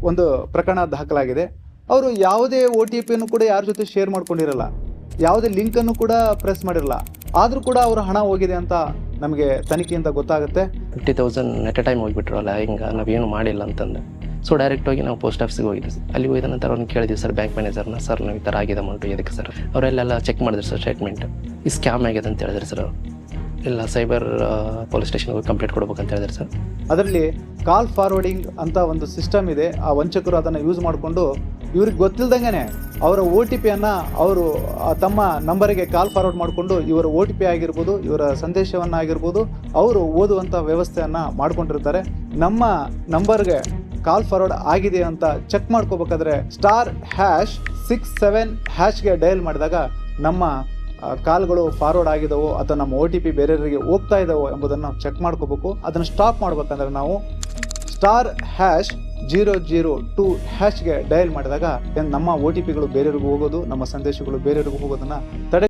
ಒಂದು ಪ್ರಕರಣ ದಾಖಲಾಗಿದೆ. ಅವರು ಯಾವುದೇ OTP ಕೂಡ ಯಾರ ಜೊತೆ ಶೇರ್ ಮಾಡ್ಕೊಂಡಿರಲ್ಲ, ಯಾವುದೇ ಲಿಂಕನ್ನು ಕೂಡ ಪ್ರೆಸ್ ಮಾಡಿರಲ್ಲ, ಆದರೂ ಕೂಡ ಅವರ ಹಣ ಹೋಗಿದೆ ಅಂತ ನಮಗೆ ತನಿಖೆಯಿಂದ ಗೊತ್ತಾಗುತ್ತೆ. 50,000 ಎಟ್ ಎ ಟೈಮ್ ಹೋಗಿಬಿಟ್ರಲ್ಲ, ಹಿಂಗೆ ನಾವೇನು ಮಾಡಿಲ್ಲ ಅಂತಂದು. ಸೊ ಡೈರೆಕ್ಟ್ ಹೋಗಿ ನಾವು ಪೋಸ್ಟ್ ಆಫೀಸಿಗೆ ಹೋಗಿದ್ವಿ ಸರ್. ಅಲ್ಲಿ ಹೋಗಿದ ನಂತರ ಅವ್ರನ್ನ ಕೇಳಿದ್ವಿ ಸರ್, ಬ್ಯಾಂಕ್ ಮ್ಯಾನೇಜರ್ನ, ಸರ್ ನಾವು ಈ ಥರ ಆಗಿದೆ ಅಮೌಂಟು ಎದಕ್ಕೆ ಸರ್? ಅವರೆಲ್ಲ ಚೆಕ್ ಮಾಡಿದ್ರು ಸರ್ ಸ್ಟೇಟ್ಮೆಂಟ್. ಈ ಸ್ಕ್ಯಾಮ್ ಆಗಿದೆ ಅಂತ ಹೇಳಿದ್ರು ಸರ್. ಇಲ್ಲ ಸೈಬರ್ ಪೊಲೀಸ್ ಸ್ಟೇಷನ್ಗೆ ಹೋಗಿ ಕಂಪ್ಲೇಂಟ್ ಕೊಡ್ಬೇಕಂತ ಹೇಳಿದ್ರು ಸರ್. ಅದರಲ್ಲಿ ಕಾಲ್ ಫಾರ್ವರ್ಡಿಂಗ್ ಅಂತ ಒಂದು ಸಿಸ್ಟಮ್ ಇದೆ. ಆ ವಂಚಕರು ಅದನ್ನು ಯೂಸ್ ಮಾಡಿಕೊಂಡು ಇವ್ರಿಗೆ ಗೊತ್ತಿಲ್ದಂಗೆ ಅವರ OTPಯನ್ನು ಅವರು ತಮ್ಮ ನಂಬರಿಗೆ ಕಾಲ್ ಫಾರ್ವರ್ಡ್ ಮಾಡಿಕೊಂಡು ಇವರ OTP ಆಗಿರ್ಬೋದು, ಇವರ ಸಂದೇಶವನ್ನು ಆಗಿರ್ಬೋದು ಅವರು ಓದುವಂಥ ವ್ಯವಸ್ಥೆಯನ್ನು ಮಾಡ್ಕೊಂಡಿರ್ತಾರೆ. ನಮ್ಮ ನಂಬರ್ಗೆ ಕಾಲ್ ಫಾರ್ವರ್ಡ್ ಆಗಿದೆ ಅಂತ ಚೆಕ್ ಮಾಡ್ಕೋಬೇಕಾದ್ರೆ *#67# ಡಯಲ್ ಮಾಡಿದಾಗ ನಮ್ಮ ಕಾಲ್ಗಳು ಫಾರ್ವರ್ಡ್ ಆಗಿದಾವೋ ಅಥವಾ ನಮ್ಮ OTP ಬೇರೆಯವರಿಗೆ ಹೋಗ್ತಾ ಇದ್ದಾವೋ ಎಂಬುದನ್ನು ನಾವು ಚೆಕ್ ಮಾಡ್ಕೋಬೇಕು. ಅದನ್ನು ಸ್ಟಾಪ್ ಮಾಡ್ಬೇಕಂದ್ರೆ ನಾವು *002# ಡಯಲ್ ಮಾಡಿದಾಗ ನಮ್ಮ OTPಗಳು ಬೇರೆಯವ್ರಿಗೂ ಹೋಗೋದು, ನಮ್ಮ ಸಂದೇಶಗಳು ಬೇರೆಯವ್ರಿಗೂ ಹೋಗೋದನ್ನು ತಡೆ